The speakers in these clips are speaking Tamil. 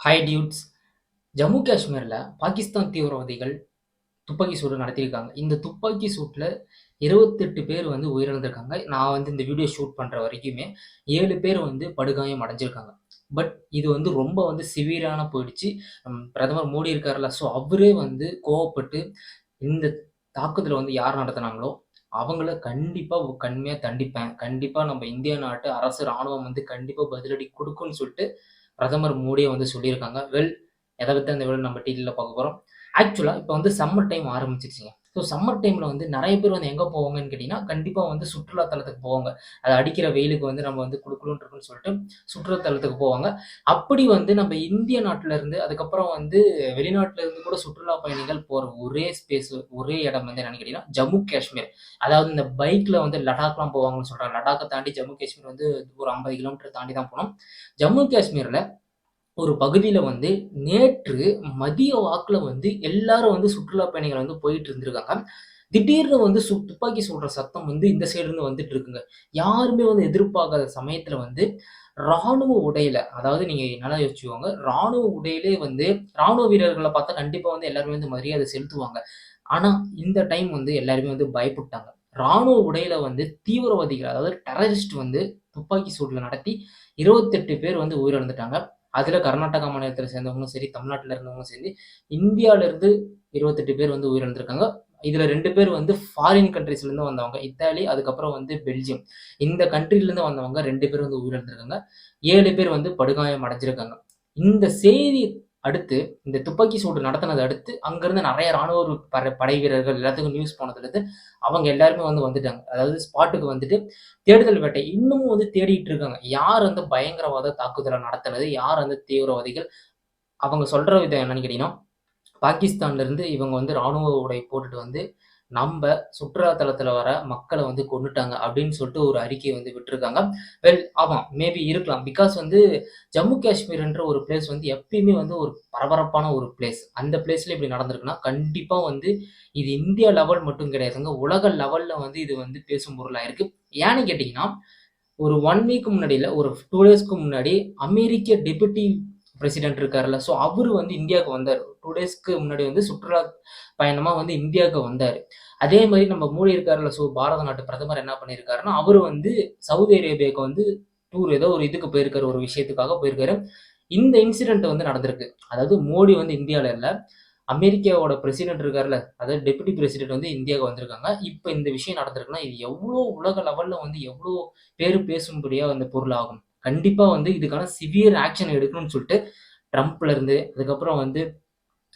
Hi dudes. ஜம்மு காஷ்மீர்ல பாகிஸ்தான் தீவிரவாதிகள் துப்பாக்கி சூடு நடத்தியிருக்காங்க. இந்த துப்பாக்கி சூட்ல 28 பேர் வந்து உயிரிழந்திருக்காங்க. நான் வந்து இந்த வீடியோ ஷூட் பண்ற வரைக்குமே 7 பேர் வந்து படுகாயம் அடைஞ்சிருக்காங்க. பட் இது வந்து ரொம்ப வந்து சிவியரான போயிடுச்சு. பிரதமர் மோடி இருக்கார்ல, ஸோ அவரே வந்து கோவப்பட்டு இந்த தாக்குதல வந்து யார் நடத்துனாங்களோ, அவங்கள கண்டிப்பா கடுமையா தண்டிப்பேன். கண்டிப்பா நம்ம இந்திய நாட்டு அரசு, ராணுவம் வந்து கண்டிப்பா பதிலடி குடுக்கும்ன்னு சொல்ட்டு பிரதமர் மோடியே வந்து சொல்லியிருக்காங்க. எத பத்தி அந்த வீடியோல நம்ம டீட்டெயிலா பார்க்க போறோம். ஆக்சுவலா இப்ப வந்து சம்மர் டைம் ஆரம்பிச்சுருச்சுங்க. ஸோ சம்மர் டைம்ல வந்து நெறைய பேர் வந்து எங்க போவாங்கன்னு கேட்டீங்கன்னா, கண்டிப்பா வந்து சுற்றுலா தலத்துக்கு போவாங்க. அது அடிக்கிற வெயிலுக்கு வந்து நம்ம வந்து குளு குளுன்னு இருக்குன்னு சொல்லிட்டு சுற்றுலா தலத்துக்கு போவாங்க. அப்படி வந்து நம்ம இந்திய நாட்டுல இருந்து, அதுக்கப்புறம் வந்து வெளிநாட்டுல இருந்து கூட சுற்றுலா பயணிகள் போற ஒரே ஸ்பேஸ், ஒரே இடம் வந்து என்னன்னு கேட்டீங்கன்னா, ஜம்மு காஷ்மீர். அதாவது இந்த பைக்ல வந்து லடாக்லாம் போவாங்கன்னு சொல்றாங்க. லடாக்க தாண்டி ஜம்மு காஷ்மீர் வந்து ஒரு 50 கிலோமீட்டர் தாண்டி தான் போணும். ஜம்மு காஷ்மீர்ல ஒரு பகுதியில வந்து நேற்று மதிய வாக்குல வந்து எல்லாரும் வந்து சுற்றுலா பயணிகள் வந்து போயிட்டு இருந்திருக்காங்க. திடீர்னு வந்து துப்பாக்கி சுடுற சத்தம் வந்து இந்த சைடு இருந்து வந்துட்டு இருக்குங்க. யாருமே வந்து எதிர்பார்க்காத சமயத்துல வந்து ராணுவ உடையில, அதாவது நீங்க நல்லா யோசிச்சுக்கோங்க. ராணுவ உடையிலே வந்து ராணுவ வீரர்கள பார்த்தா கண்டிப்பா வந்து எல்லாருமே வந்து மரியாதை செலுத்துவாங்க. ஆனா இந்த டைம் வந்து எல்லாருமே வந்து பயப்புட்டாங்க. ராணுவ உடையில வந்து தீவிரவாதிகள், அதாவது டெரரிஸ்ட் வந்து துப்பாக்கி சூடுல நடத்தி 28 பேர் வந்து உயிரிழந்துட்டாங்க. அதுல கர்நாடகா மாநிலத்தில சேர்ந்தவங்களும் சரி, தமிழ்நாட்டுல இருந்தவங்களும் சரி, இந்தியால இருந்து 28 பேர் வந்து உயிரிழந்திருக்காங்க. இதுல 2 பேர் வந்து ஃபாரின் கண்ட்ரீஸ்ல இருந்து வந்தவங்க. இத்தாலி, அதுக்கப்புறம் வந்து பெல்ஜியம். இந்த கண்ட்ரில இருந்து வந்தவங்க 2 பேர் வந்து உயிரிழந்திருக்காங்க. 7 பேர் வந்து படுகாயம் அடைஞ்சிருக்காங்க. இந்த செய்தி அடுத்து, இந்த துப்பாக்கி சூடு நடத்தினத அடுத்து, அங்கிருந்து நெறைய ராணுவ படை வீரர்கள் எல்லாத்துக்கும் நியூஸ் போனதுலருந்து, அவங்க எல்லாருமே வந்து வந்துட்டாங்க. அதாவது ஸ்பாட்டுக்கு வந்துட்டு தேடுதல் வேட்டை இன்னமும் வந்து தேடிட்டு இருக்காங்க. யார் அந்த பயங்கரவாத தாக்குதல நடத்துனது? யார் அந்த தீவிரவாதிகள்? அவங்க சொல்ற விதம் என்னன்னு கேட்டீங்கன்னா, பாகிஸ்தான்ல இருந்து இவங்க வந்து ராணுவ உடை போட்டுட்டு வந்து, நம்ப சுற்றுலா தலத்துல வர மக்கள வந்து கொன்னுட்டாங்க அப்படின்னு சொல்லிட்டு ஒரு அறிக்கை வந்து விட்டுருக்காங்க. ஆமா, மேபி இருக்கலாம். பிகாஸ் வந்து ஜம்மு காஷ்மீர்ன்ற ஒரு பிளேஸ் வந்து எப்பயுமே வந்து ஒரு பரபரப்பான ஒரு பிளேஸ். அந்த பிளேஸ்ல இப்படி நடந்திருக்குன்னா, கண்டிப்பா வந்து இது இந்தியா லெவல் மட்டும் கிடையாதுங்க. உலக லெவல்ல வந்து இது வந்து பேசும் பொருளா இருக்கு. ஏன்னு கேட்டீங்கன்னா, ஒரு 1 வீக் முன்னாடி இல்ல, ஒரு 2 டேஸ்க்கு முன்னாடி அமெரிக்க டெப்யூட்டி பிரசிடென்ட் இருக்காருல்ல, ஸோ அவரு வந்து இந்தியாவுக்கு வந்தாரு. 2 டேஸ்க்கு முன்னாடி வந்து சுற்றுலா பயணமா வந்து இந்தியாவுக்கு வந்தாரு. அதே மாரி நம்ம மோடி இருக்காருல்ல, ஸோ பாரத நாட்டு பிரதமர் என்ன பண்ணியிருக்காருன்னா, அவரு வந்து சவுதி அரேபியாவுக்கு வந்து டூர் ஏதோ ஒரு இதுக்கு போயிருக்காரு. ஒரு விஷயத்துக்காக போயிருக்காரு. இந்த இன்சிடென்ட் வந்து நடந்திருக்கு. அதாவது மோடி வந்து இந்தியால இல்ல. அமெரிக்காவோட பிரசிடென்ட் இருக்கார்ல, அதாவது டெப்யூட்டி பிரசிடென்ட் வந்து இந்தியாவுக்கு வந்திருக்காங்க. இப்ப இந்த விஷயம் நடந்திருக்குன்னா, இது எவ்ளோ உலக லெவல்ல வந்து எவ்ளோ பேரு பேசும்படியா அந்த பொருள் ஆகும். கண்டிப்பா வந்து இதுக்கான சிவியர் ஆக்ஷன் எடுக்கணும்னு சொல்லிட்டு ட்ரம்ப்ல இருந்து, அதுக்கப்புறம் வந்து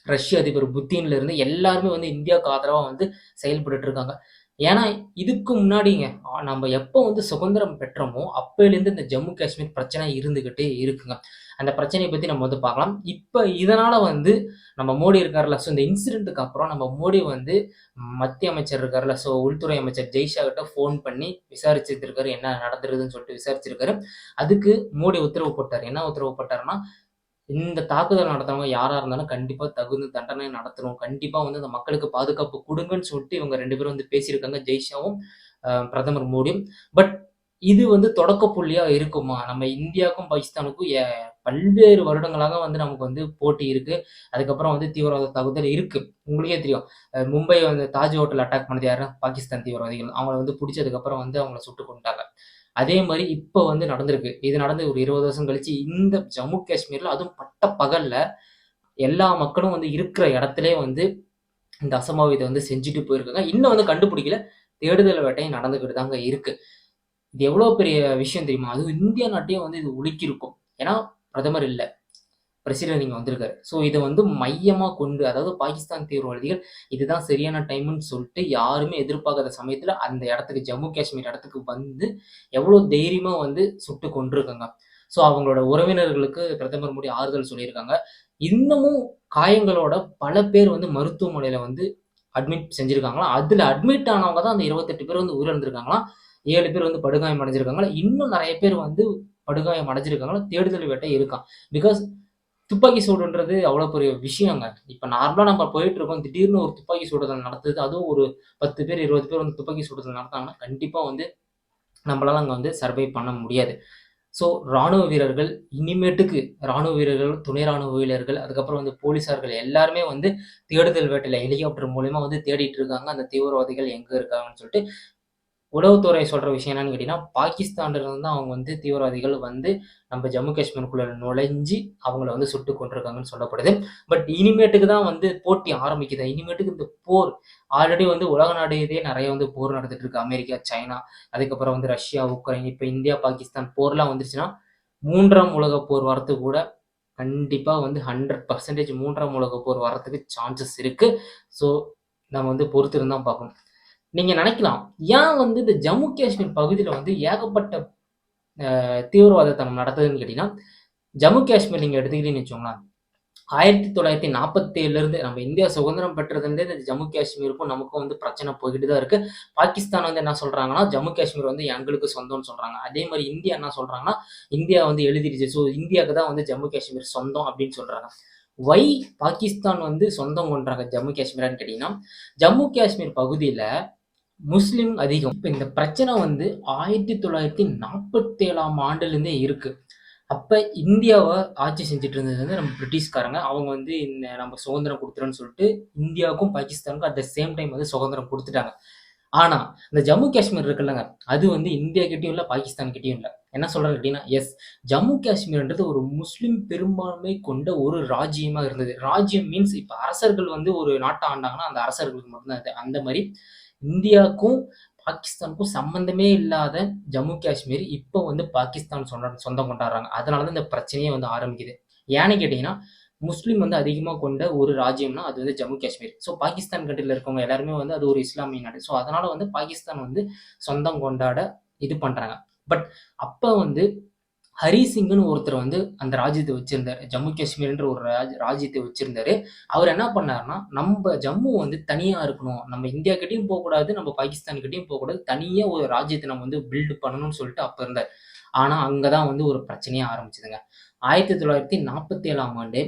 ரஷ்ய அதிபர் புத்தின்ல இருந்து எல்லாருமே வந்து இந்தியாவுக்கு ஆதரவா வந்து செயல்பட்டுட்டு இருக்காங்க. ஏன்னா, இதுக்கு முன்னாடிங்க நம்ம எப்போ வந்து சுதந்திரம் பெற்றோமோ, அப்பயிலேருந்து இந்த ஜம்மு காஷ்மீர் பிரச்சனை இருந்துகிட்டே இருக்குங்க. அந்த பிரச்சனைய பத்தி நம்ம வந்து பார்க்கலாம். இப்ப இதனால வந்து நம்ம மோடி இருக்கார்ல, ஸோ இந்த இன்சிடென்ட்க்கு அப்புறம் நம்ம மோடி வந்து மத்திய அமைச்சர் இருக்கார்ல, ஸோ உள்துறை அமைச்சர் ஜெய்ஷா கிட்ட ஃபோன் பண்ணி விசாரிச்சுட்டு இருக்காரு. என்ன நடந்துருதுன்னு சொல்லிட்டு விசாரிச்சிருக்காரு. அதுக்கு மோடி உத்தரவு போட்டாரு. என்ன உத்தரவு போட்டாருன்னா, இந்த தாக்குதல் நடத்துறவங்க யாரா இருந்தாலும் கண்டிப்பா தகுந்த தண்டனை நடத்தணும். கண்டிப்பா வந்து அந்த மக்களுக்கு பாதுகாப்பு குடுங்கன்னு சொல்லிட்டு இவங்க 2 பேரும் வந்து பேசியிருக்காங்க. ஜெய்ஷாவும், பிரதமர் மோடியும். பட் இது வந்து தொடக்க புள்ளியா இருக்குமா? நம்ம இந்தியாவுக்கும், பாகிஸ்தானுக்கும் பல்வேறு வருடங்களாக வந்து நமக்கு வந்து போட்டி இருக்கு. அதுக்கப்புறம் வந்து தீவிரவாத தாக்குதல் இருக்கு. உங்களுக்கே தெரியும். மும்பை வந்து தாஜ் ஹோட்டல் அட்டாக் பண்ணது யாரு? பாகிஸ்தான் தீவிரவாதிகள். அவங்கள வந்து புடிச்சதுக்கப்புறம் வந்து அவங்கள சுட்டுக் கொன்னுட்டாங்க. அதே மாரி இப்ப வந்து நடந்திருக்கு. இது நடந்து ஒரு 20 வருஷம் கழிச்சு இந்த ஜம்மு காஷ்மீர்ல அதுவும் பட்ட பகல்ல எல்லா மக்களும் வந்து இருக்கிற இடத்திலேயே வந்து இந்த அசம்பாவிதம் வந்து செஞ்சுட்டு போயிருக்காங்க. இன்னும் வந்து கண்டுபிடிக்கல. தேடுதல் வேட்டை நடந்துகிட்டு தாங்க இருக்கு. இது எவ்வளோ பெரிய விஷயம் தெரியுமா? அதுவும் இந்தியா நாட்டையே வந்து இது உலுக்கியிருக்கும். ஏன்னா, பிரதமர் இல்ல. பிரசிடென்ட் இங்க வந்திருக்காரு. ஸோ இத வந்து மையமா கொண்டு, அதாவது பாகிஸ்தான் தீவிரவாதிகள் இதுதான் சரியான டைம்ன்னு சொல்ட்டு யாருமே எதிர்பார்க்காத சமயத்துல அந்த இடத்துக்கு, ஜம்மு காஷ்மீர் இடத்துக்கு வந்து எவ்வளோ தைரியமா வந்து சுட்டு கொன்றுருக்காங்க. ஸோ அவங்களோட உறவினர்களுக்கு பிரதமர் மோடி ஆறுதல் சொல்லியிருக்காங்க. இன்னமும் காயங்களோட பல பேர் வந்து மருத்துவமனையில வந்து அட்மிட் செஞ்சிருக்காங்களாம். அதுல அட்மிட் ஆனவங்க தான் அந்த 28 பேர் வந்து உயிரிழந்திருக்காங்களாம். 7 பேர் வந்து படுகாயம் அடைஞ்சிருக்காங்களாம். இன்னும் நெறைய பேர் வந்து படுகாயம் அடைஞ்சிருக்காங்களாம். தேடுதல் வேட்டை இருக்காம். பிகாஸ் துப்பாக்கி சூடுன்றது அவ்வளோ பெரிய விஷயங்க. இப்ப நார்மலா நம்ம போயிட்டுருக்கோம். திடீர்னு ஒரு துப்பாக்கி சுடுதல் நடத்துது. அதுவும் ஒரு 10 பேர், 20 பேர் வந்து துப்பாக்கி சுடுதல் நடத்தாங்கன்னா, கண்டிப்பா வந்து நம்மளால அங்க வந்து சர்வை பண்ண முடியாது. ஸோ ராணுவ வீரர்கள் இனிமேட்டுக்கு ராணுவ வீரர்கள், துணை ராணுவ வீரர்கள், அதுக்கப்புறம் வந்து போலீஸார்கள் எல்லாருமே வந்து தேடுதல் வேட்டையில ஹெலிகாப்டர் மூலியமா வந்து தேடிட்டு இருக்காங்க. அந்த தீவிரவாதிகள் எங்க இருக்காங்கன்னு சொல்லிட்டு. உளவுத்துறை சொல்ற விஷயம் என்னன்னு கேட்டீங்கன்னா, பாகிஸ்தான்ல இருந்து தான் அவங்க வந்து தீவிரவாதிகள் வந்து நம்ம ஜம்மு காஷ்மீருக்குள்ள நுழைஞ்சு அவங்கள வந்து சுட்டுக் கொண்டிருக்காங்கன்னு சொல்லப்படுது. பட் இனிமேட்டுக்கு தான் வந்து போட்டி ஆரம்பிக்குது. இனிமேட்டுக்கு இந்த போர் ஆல்ரெடி வந்து உலக நாடுகளே நெறைய வந்து போர் நடந்துட்டு இருக்கு. அமெரிக்கா, சைனா, அதுக்கப்புறம் வந்து ரஷ்யா, உக்ரைன், இப்ப இந்தியா, பாகிஸ்தான் போர்லாம் வந்துருச்சுன்னா, 3ஆம் உலகப் போர் வரத்துக்கு கூட கண்டிப்பா வந்து 100% 3ஆம் உலகப் போர் வரதுக்கு சான்சஸ் இருக்கு. ஸோ நம்ம வந்து பொறுத்திருந்து தான் பார்க்கணும். நீங்க நினைக்கலாம், ஏன் வந்து இந்த ஜம்மு காஷ்மீர் பகுதியில வந்து ஏகப்பட்ட தீவிரவாதத்தனம் நடக்குதுன்னு கேட்டீங்கன்னா, ஜம்மு காஷ்மீர் நீங்க எடுத்துக்கிட்டீங்கன்னு வச்சுக்கோங்களேன், 1947ல இருந்து நம்ம இந்தியா சுதந்திரம் பெற்றதுலேருந்தே இந்த ஜம்மு காஷ்மீருக்கும் நமக்கும் வந்து பிரச்சனை போய்க்கிட்டு தான் இருக்கு. பாகிஸ்தான் வந்து என்ன சொல்றாங்கன்னா, ஜம்மு காஷ்மீர் வந்து எங்களுக்கு சொந்தம்னு சொல்றாங்க. அதே மாரி இந்தியா என்ன சொல்றாங்கன்னா, இந்தியா வந்து எழுதிருச்சு. ஸோ இந்தியாவுக்கு தான் வந்து ஜம்மு காஷ்மீர் சொந்தம் அப்படின்னு சொல்றாங்க. ஒய் பாகிஸ்தான் வந்து சொந்தம் கொண்டாங்க ஜம்மு காஷ்மீரான்னு கேட்டீங்கன்னா, ஜம்மு காஷ்மீர் பகுதியில முஸ்லிம் அதிகம். இப்ப இந்த பிரச்சனை வந்து 1947ஆம் ஆண்டுலேருந்தே இருக்கு. அப்ப இந்தியாவ ஆட்சி செஞ்சுட்டு இருந்தது வந்து நம்ம பிரிட்டிஷ்காரங்க. அவங்க வந்து இந்த நம்ம சுதந்திரம் குடுத்துறோம்ன்னு சொல்லிட்டு, இந்தியாவுக்கும், பாகிஸ்தானுக்கும் அட் த சேம் டைம் வந்து சுதந்திரம் குடுத்துட்டாங்க. ஆனா, இந்த ஜம்மு காஷ்மீர் இருக்குல்லங்க, அது வந்து இந்தியா கிட்டயும் இல்ல, பாகிஸ்தான் கிட்டயும் இல்ல. என்ன சொல்றேன்னு கேட்டீங்கன்னா, எஸ் ஜம்மு காஷ்மீர்ன்றது ஒரு முஸ்லிம் பெரும்பான்மை கொண்ட ஒரு ராஜ்ஜியமா இருந்தது. ராஜ்யம் மீன்ஸ் இப்ப அரசர்கள் வந்து ஒரு நாட்ட ஆண்டாங்கன்னா, அந்த அரசர்களுக்கு மட்டும் தான் அது. அந்த மாரி இந்தியாவுக்கும், பாகிஸ்தானுக்கும் சம்மந்தமே இல்லாத ஜம்மு காஷ்மீர் இப்ப வந்து பாகிஸ்தான் சொந்தம் கொண்டாடுறாங்க. அதனால தான் இந்த பிரச்சனையே வந்து ஆரம்பிக்குது. ஏன்னு கேட்டீங்கன்னா, முஸ்லீம் வந்து அதிகமா கொண்ட ஒரு ராஜ்யம்னா அது வந்து ஜம்மு காஷ்மீர். ஸோ பாகிஸ்தான் கண்ட்ரில இருக்கவங்க எல்லாருமே வந்து அது ஒரு இஸ்லாமிய நாடு. ஸோ அதனால வந்து பாகிஸ்தான் வந்து சொந்தம் கொண்டாட இது பண்றாங்க. பட் அப்ப வந்து ஹரி சிங்ன்னு ஒருத்தர் வந்து அந்த ராஜ்யத்த வச்சிருந்தாரு. ஜம்மு காஷ்மீர்ன்ற ஒரு ராஜ்யத்த வச்சிருந்தாரு. அவர் என்ன பண்ணாருன்னா, நம்ப ஜம்மு வந்து தனியா இருக்கணும். நம்ம இந்தியா கிட்டயும் போக்கூடாது, நம்ம பாகிஸ்தான் கிட்டயும் போக்கூடாது. தனியா ஒரு ராஜ்யத்த நம்ம வந்து பில்ட் பண்ணணும்னு சொல்லிட்டு அப்ப இருந்தாரு. ஆனா, அங்க தான் வந்து ஒரு பிரச்சனையே ஆரம்பிச்சதுங்க. 1947ஆம் ஆண்டு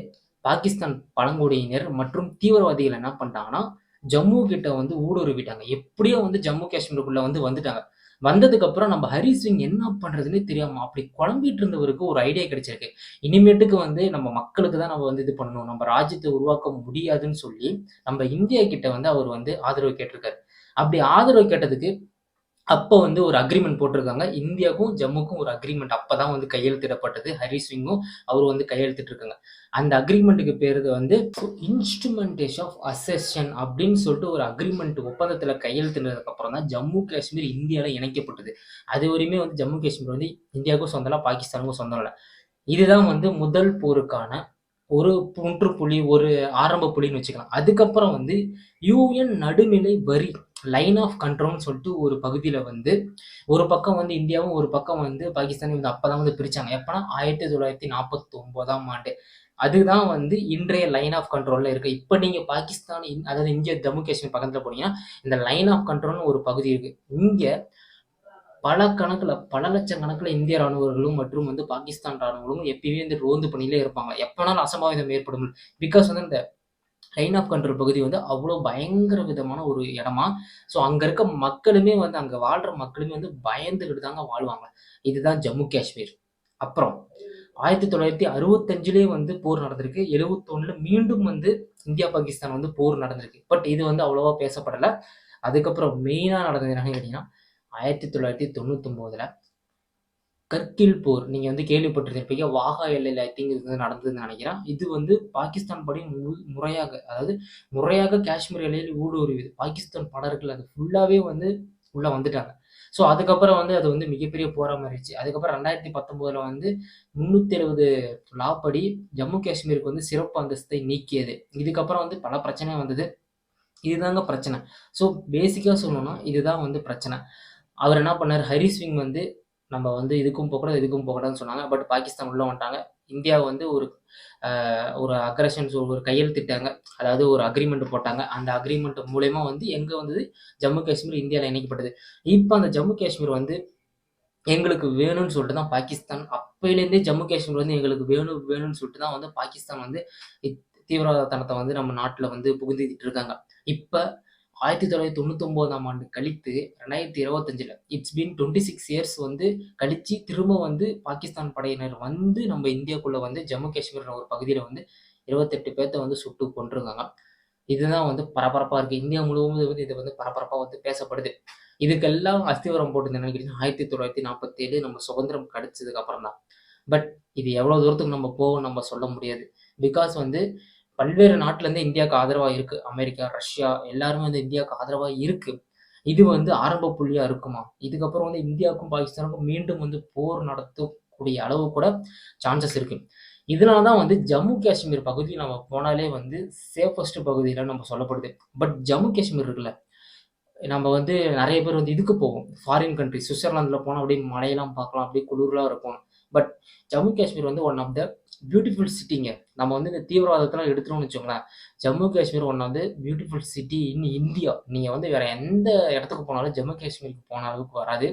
பாகிஸ்தான் பழங்குடியினர் மற்றும் தீவிரவாதிகள் என்ன பண்ணிட்டாங்கன்னா, ஜம்மு கிட்ட வந்து ஊடுருவிட்டாங்க. எப்படியோ வந்து ஜம்மு காஷ்மீருக்குள்ள வந்து வந்துட்டாங்க. வந்ததுக்கப்புறம் நம்ம ஹரி சிங் என்ன பண்றதுன்னே தெரியாம அப்படி குழம்பிட்டு இருந்தவருக்கு ஒரு ஐடியா கிடைச்சிருக்கு. இனிமேட்டுக்கு வந்து நம்ம மக்களுக்கு தான் நம்ம வந்து இது பண்ணணும். நம்ம ராஜ்யத்த உருவாக்க முடியாதுன்னு சொல்லி, நம்ம இந்தியா கிட்ட வந்து அவர் வந்து ஆதரவு கேட்டிருக்காரு. அப்படி ஆதரவு கேட்டதுக்கு அப்ப வந்து ஒரு அக்ரீமெண்ட் போட்டிருக்காங்க. இந்தியாவுக்கும், ஜம்முக்கும் ஒரு அக்ரீமெண்ட் அப்பதான் வந்து கையெழுத்திடப்பட்டது. ஹரி சிங்கும் அவரும் வந்து கையெழுத்திட்டிருக்காங்க. அந்த அக்ரீமென்ட்க்கு பேரு வந்து இன்ஸ்ட்ருமென்டேஷன் ஆஃப் அசெஷன் அப்படின்னு சொல்லிட்டு ஒரு அக்ரீமெண்ட் ஒப்பந்தத்துல கையெழுத்தினதுக்கு அப்புறம் தான் ஜம்மு காஷ்மீர் இந்தியால இணைக்கப்பட்டது. அதுவரையுமே வந்து ஜம்மு காஷ்மீர் வந்து இந்தியாவுக்கும் சொந்தம் இல்ல, பாகிஸ்தானுக்கும் சொந்தம் இல்ல. இதுதான் வந்து முதல் போருக்கான ஒரு முற்றுப்புள்ளி, ஒரு ஆரம்ப புள்ளின்னு வச்சுக்கலாம். அதுக்கப்புறம் வந்து யுஎன் நடுநிலை வரி லைன் ஆஃப் கண்ட்ரோல்ன்னு சொல்லிட்டு ஒரு பகுதியில வந்து, ஒரு பக்கம் வந்து இந்தியாவும், ஒரு பக்கம் வந்து பாகிஸ்தானும் வந்து அப்பதான் வந்து பிரிச்சாங்க. எப்பன்னா 1949ஆம் ஆண்டு. அதுதான் வந்து இன்றைய லைன் ஆஃப் கண்ட்ரோல்ல இருக்கு. இப்ப நீங்க பாகிஸ்தான் அதாவது இந்தியா ஜம்மு காஷ்மீர் பக்கத்துல போனீங்கன்னா, இந்த லைன் ஆஃப் கண்ட்ரோல்னு ஒரு பகுதி இருக்கு. இங்க பல லட்சக்கணக்குல இந்திய ராணுவர்களும் மற்றும் வந்து பாகிஸ்தான் ராணுவங்களும் எப்பயுமே வந்து ரோந்து பணியிலே இருப்பாங்க. எப்ப வேணாலும் அசம்பாவிதம் ஏற்படும். பிகாஸ் வந்து இந்த லைன் ஆஃப் கண்ட்ரோல் பகுதி வந்து அவ்வளோ பயங்கர விதமான ஒரு இடமா. ஸோ அங்க இருக்க மக்களுமே வந்து அங்க வாழ்ற மக்களுமே வந்து பயந்துகிட்டு தாங்க வாழ்வாங்க. இதுதான் ஜம்மு காஷ்மீர். அப்புறம் 1965லயே வந்து போர் நடந்திருக்கு. 71ல மீண்டும் வந்து இந்தியா, பாகிஸ்தான் வந்து போர் நடந்திருக்கு. பட் இது வந்து அவ்வளவா பேசப்படல. அதுக்கப்புறம் மெயினா நடந்தது என்னன்னு கேட்டீங்கன்னா, 1999ல கர்கில் போர். நீங்க வந்து கேள்விப்பட்டிருப்பீங்க. வாகா எல்லையில ஐ திங்க் இது வந்து நடந்ததுன்னு நெனைக்கிறேன். இது வந்து பாகிஸ்தான் படை முறையாக, அதாவது முறையாக காஷ்மீர் எல்லையில் ஊடுருவியது. பாகிஸ்தான் படர்கள் அது ஃபுல்லாவே வந்து உள்ள வந்துட்டாங்க. ஸோ அதுக்கப்புறம் வந்து அது வந்து மிகப்பெரிய போரா மாறிடுச்சு. அதுக்கப்புறம் 2019ல வந்து 370 லா படி ஜம்மு காஷ்மீருக்கு வந்து சிறப்பு அந்தஸ்தை நீக்கியது. இதுக்கப்புறம் வந்து பல பிரச்சனை வந்தது. இதுதாங்க பிரச்சனை. ஸோ பேசிக்கா சொல்லணும்னா, இதுதான் வந்து பிரச்சனை. அவர் என்ன பண்ணாரு, ஹரி சிங் வந்து நம்ம வந்து இதுக்கும் போகக்கூடாது, இதுக்கும் போகக்கூடாதுன்னு சொன்னாங்க. பட் பாகிஸ்தான் உள்ள வந்துட்டாங்க. இந்தியா வந்து ஒரு ஒரு அக்ரஷன்ஸ் ஒரு கையெழுத்திட்டாங்க. அதாவது ஒரு அக்ரீமெண்ட் போட்டாங்க. அந்த அக்ரீமெண்ட் மூலியமா வந்து எங்க வந்தது, ஜம்மு காஷ்மீர் இந்தியால இணைக்கப்பட்டது. இப்ப அந்த ஜம்மு காஷ்மீர் வந்து எங்களுக்கு வேணும்னு சொல்லிட்டு தான் பாகிஸ்தான் அப்பயிலேருந்தே ஜம்மு காஷ்மீர் வந்து எங்களுக்கு வேணும், வேணும்னு சொல்லிட்டு தான் வந்து பாகிஸ்தான் வந்து தீவிரவாதத்தனத்த வந்து நம்ம நாட்டுல வந்து புகுத்திட்டு இருக்காங்க. இப்ப 1999ஆம் ஆண்டு கழித்து 2025ல இட்ஸ் பீன் 26 இயர்ஸ் வந்து கழிச்சு திரும்ப வந்து பாகிஸ்தான் படையினர் வந்து நம்ம இந்தியாக்குள்ள வந்து ஜம்மு காஷ்மீர்ன்ற ஒரு பகுதியில வந்து 28 பேத்த வந்து சுட்டு கொன்றுருக்காங்க. இதுதான் வந்து பரபரப்பா இருக்கு. இந்தியா முழுவதும் வந்து இது வந்து பரபரப்பா வந்து பேசப்படுது. இதுக்கெல்லாம் அஸ்திவாரம் போட்டது என்னன்னு கேட்டீங்கன்னா, 1947 நம்ம சுதந்திரம் கிடைச்சதுக்கு அப்புறம் தான். பட் இது எவ்வளோ தூரத்துக்கு நம்ம போவோம்னு நம்ம சொல்ல முடியாது. பிகாஸ் வந்து பல்வேறு நாட்டிலேருந்து இந்தியாவுக்கு ஆதரவா இருக்கு. அமெரிக்கா, ரஷ்யா எல்லாருமே வந்து இந்தியாவுக்கு ஆதரவா இருக்கு. இது வந்து ஆரம்ப புள்ளியா இருக்குமா? இதுக்கப்புறம் வந்து இந்தியாவுக்கும், பாகிஸ்தானுக்கும் மீண்டும் வந்து போர் நடத்தக்கூடிய அளவு கூட சான்சஸ் இருக்கு. இதனால தான் வந்து ஜம்மு காஷ்மீர் பகுதி நம்ம போனாலே வந்து சேஃபஸ்ட் பகுதியில நம்ம சொல்லப்படுது. பட் ஜம்மு காஷ்மீர் இருக்குல்ல, நம்ம வந்து நெறைய பேர் வந்து இதுக்கு போவோம். ஃபாரின் கண்ட்ரி சுவிட்சர்லாந்துல போனா அப்படியே மலையெல்லாம் பார்க்கலாம். அப்படியே குளிரா இருக்கும். பட் ஜம்மு காஷ்மீர் வந்து ஒன் ஆஃப் த பியூட்டிஃபுல் சிட்டிங்க. நம்ம வந்து இந்த தீவிரவாதத்தலாம் எடுத்துட்டோம்னு வச்சுக்கோங்களேன், Jammu Kashmir one of the beautiful city in India. நீங்க வந்து வேற எந்த இடத்துக்கு போனாலும் ஜம்மு காஷ்மீருக்கு போன அளவுக்கு வராது.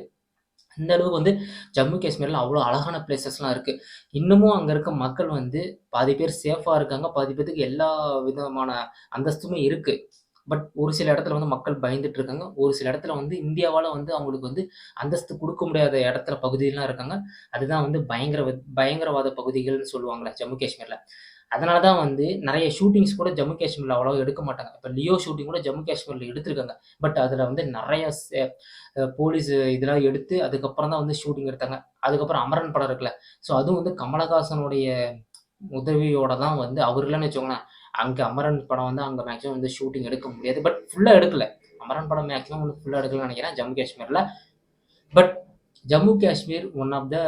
அந்த அளவுக்கு வந்து ஜம்மு காஷ்மீர்ல அவ்வளோ அழகான பிளேஸஸ்லாம் இருக்கு. இன்னமும் அங்க இருக்க மக்கள் வந்து பாதி பேர் சேஃபா இருக்காங்க. பாதி பேத்துக்கு எல்லா விதமான அந்தஸ்துமே இருக்கு. பட் ஒரு சில இடத்துல வந்து மக்கள் பயந்துட்டு இருக்காங்க. ஒரு சில இடத்துல வந்து இந்தியாவால வந்து அவங்களுக்கு வந்து அந்தஸ்து குடுக்க முடியாத இடத்துல பகுதிலாம் இருக்காங்க. அதுதான் வந்து பயங்கரவாத பகுதிகள்னு சொல்லுவாங்கல்ல ஜம்மு காஷ்மீர்ல. அதனால தான் வந்து நெறைய ஷூட்டிங்ஸ் கூட ஜம்மு காஷ்மீர்ல அவ்வளவா எடுக்க மாட்டாங்க. இப்ப லியோ ஷூட்டிங் கூட ஜம்மு காஷ்மீர்ல எடுத்திருக்காங்க. பட் அதுல வந்து நெறைய போலீஸ் இதெல்லாம் எடுத்து அதுக்கப்புறம் தான் வந்து ஷூட்டிங் எடுத்தாங்க. அதுக்கப்புறம் அமரன் படம் இருக்குல்ல. ஸோ அதுவும் வந்து கமலஹாசனுடைய உதவியோட தான் வந்து அவர் இல்லன்னு வச்சுக்கோங்களேன். அங்க அமரன் படம் வந்து அங்க மேக்ஸிமம் வந்து ஷூட்டிங் எடுக்க முடியாது. பட் ஃபுல்லா எடுக்கல. அமரன் படம் மேக்ஸிமம் வந்து ஃபுல்லா எடுக்கலன்னு நெனைக்கிறேன் ஜம்மு காஷ்மீர்ல. But Jammu Kashmir one of the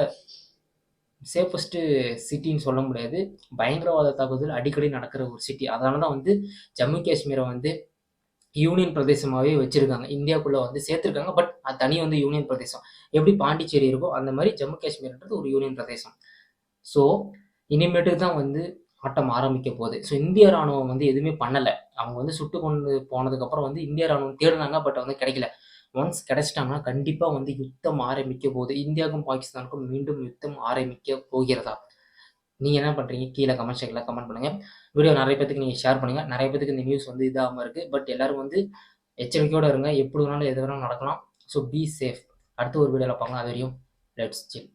safest சிட்டின்னு சொல்ல முடியாது. பயங்கரவாத தாக்குதல் அடிக்கடி நடக்கிற ஒரு சிட்டி. அதனால தான் வந்து ஜம்மு காஷ்மீர வந்து யூனியன் பிரதேசமாவே வச்சிருக்காங்க. இந்தியாக்குள்ள வந்து சேர்த்துருக்காங்க. பட் அது தனி வந்து யூனியன் பிரதேசம். எப்படி பாண்டிச்சேரி இருக்கோ, அந்த மாரி ஜம்மு காஷ்மீர்ன்றது ஒரு யூனியன் பிரதேசம். ஸோ, இனிமேட்டுக்கு தான் வந்து ஆட்டம் ஆரம்பிக்க போது. ஸோ, இந்திய ராணுவம் வந்து எதுவுமே பண்ணல. அவங்க வந்து சுட்டு கொண்டு போனதுக்கப்புறம் வந்து இந்திய ராணுவம் தேடுனாங்க. பட் வந்து கிடைக்கல. ஒன்ஸ் கிடைச்சிட்டாங்கன்னா, கண்டிப்பா வந்து யுத்தம் ஆரம்பிக்க போது. இந்தியாவுக்கும், பாகிஸ்தானுக்கும் மீண்டும் யுத்தம் ஆரம்பிக்க போகிறதா? நீங்க என்ன பண்றீங்க? கீழ கமெண்ட் செக்ஷன்ல கமெண்ட் பண்ணுங்க. வீடியோ நெறைய பேத்துக்கு நீங்க ஷேர் பண்ணுங்க. நெறைய பேத்துக்கு இந்த நியூஸ் வந்து இதாகாம இருக்கு. பட் எல்லாரும் வந்து எச்சரிக்கையோட இருங்க. எப்படி வேணாலும் எது வேணாலும் நடக்கலாம். So be safe. அடுத்த ஒரு வீடியோல பார்க்கலாம். அதுவரையும் லெட்ஸ் சில்.